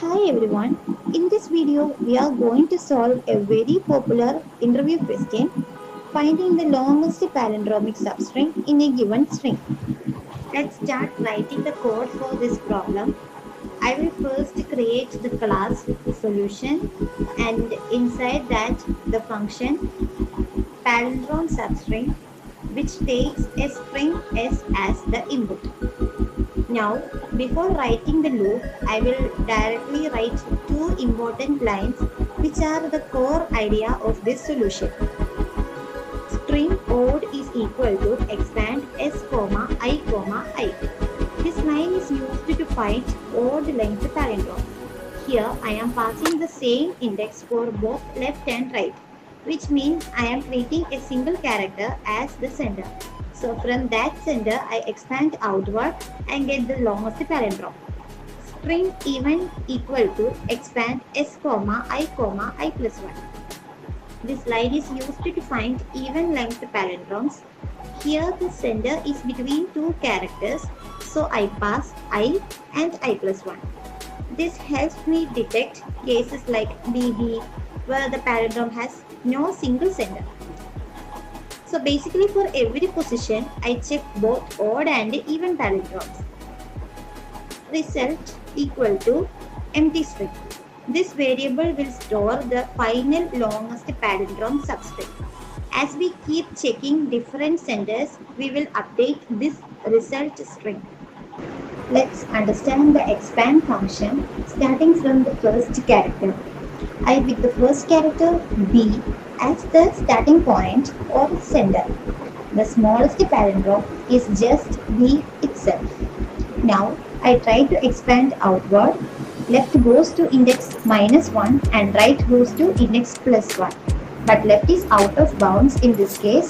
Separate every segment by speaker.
Speaker 1: Hi everyone, in this video we are going to solve a very popular interview question, finding the longest palindromic substring in a given string. Let's start writing the code for this problem. I will first create the class solution and inside that the function palindrome substring which takes a string s as the input. Now, before writing the loop, I will directly write two important lines which are the core idea of this solution. String odd is equal to expand s, I. This line is used to find odd length palindrome. Here I am passing the same index for both left and right, which means I am treating a single character as the sender. So from that sender, I expand outward and get the longest palindrome. String even equal to expand s, I plus 1. This line is used to find even length palindromes. Here the sender is between two characters, so I pass I and I plus 1. This helps me detect cases like BB where the palindrome has no single sender. So basically for every position, I check both odd and even palindromes. Result equal to empty string. This variable will store the final longest palindrome substring. As we keep checking different senders, we will update this result string. Let's understand the expand function starting from the first character. I pick the first character B as the starting point or sender. The smallest palindrome is just B itself. Now I try to expand outward. Left goes to index -1 and right goes to index +1. But left is out of bounds in this case.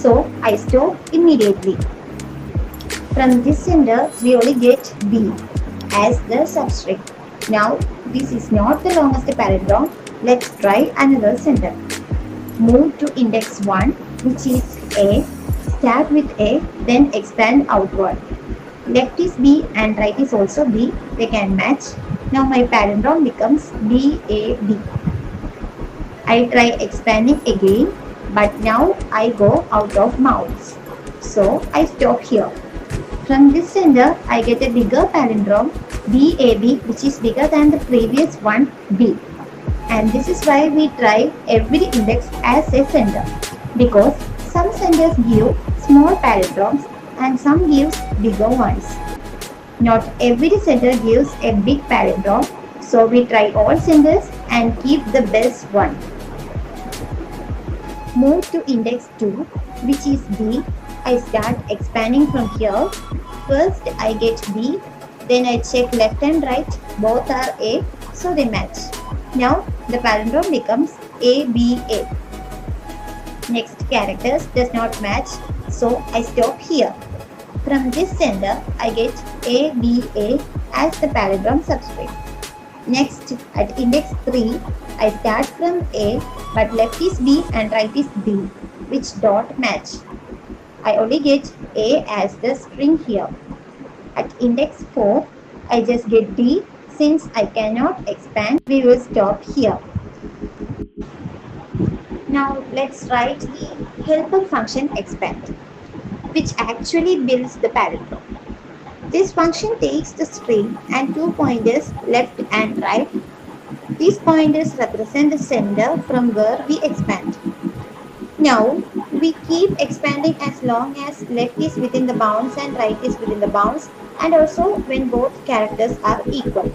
Speaker 1: So I stop immediately. From this sender we only get B as the substring. Now this is not the longest palindrome. Let's try another sender. Move to index 1, which is A. Start with A, then expand outward. Left is B and right is also B. They can match. Now my palindrome becomes BAB. I try expanding again, but now I go out of bounds. So I stop here. From this sender, I get a bigger palindrome BAB, which is bigger than the previous one B. And this is why we try every index as a sender, because some senders give small palindromes and some gives bigger ones. Not every sender gives a big palindrome, so we try all senders and keep the best one. Move to index 2, which is B. I start expanding from here. First I get B, then I check left and right, both are A, so they match. Now the palindrome becomes ABA. Next characters does not match, so I stop here. From this sender, I get ABA as the palindrome substring. Next, at index 3, I start from A, but left is B and right is B, which don't match. I only get A as the string here. At index 4, I just get D. Since I cannot expand, we will stop here. Now let's write the helper function expand, which actually builds the palindrome. This function takes the string and two pointers left and right. These pointers represent the sender from where we expand. Now we keep expanding as long as left is within the bounds and right is within the bounds, and also when both characters are equal.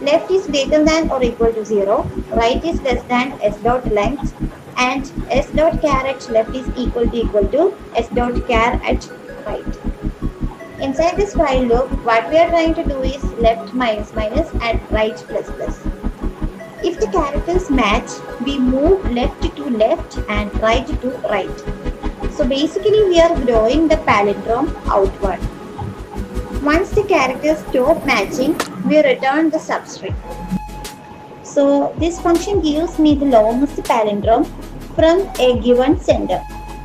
Speaker 1: Left is greater than or equal to 0, right is less than s dot length, and s dot char at left is equal to s dot char at right. Inside this while loop, what we are trying to do is left minus minus and right plus plus. If the characters match, we move left to left and right to right. So basically we are growing the palindrome outward. Once the characters stop matching, we return the substring. So this function gives me the longest palindrome from a given sender.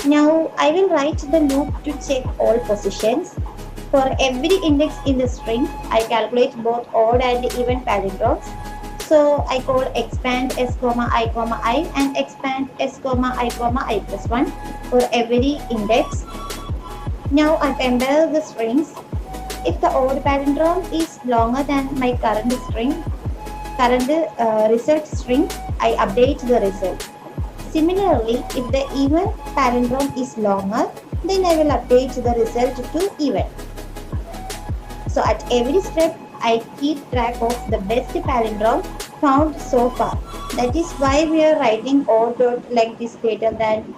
Speaker 1: Now I will write the loop to check all positions. For every index in the string, I calculate both odd and even palindromes. So I call expand s comma I and expand s comma I plus 1 for every index. Now I compare the strings. If the odd palindrome is longer than my current result string, I update the result. Similarly, if the even palindrome is longer, then I will update the result to even. So at every step, I keep track of the best palindrome found so far. That is why we are writing odd dot length is greater than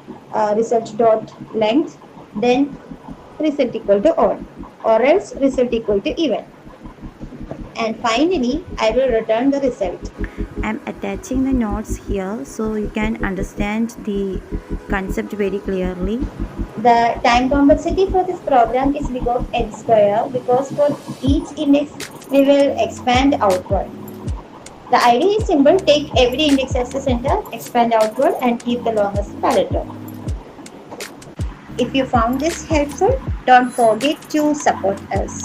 Speaker 1: result dot length, then result equal to odd, or else result equal to even. And finally, I will return the result.
Speaker 2: I'm attaching the notes here so you can understand the concept very clearly.
Speaker 1: The time complexity for this program is big of n square because for each index we will expand outward. The idea is simple: take every index as the center, expand outward, and keep the longest palindrome. If you found this helpful, don't forget to support us.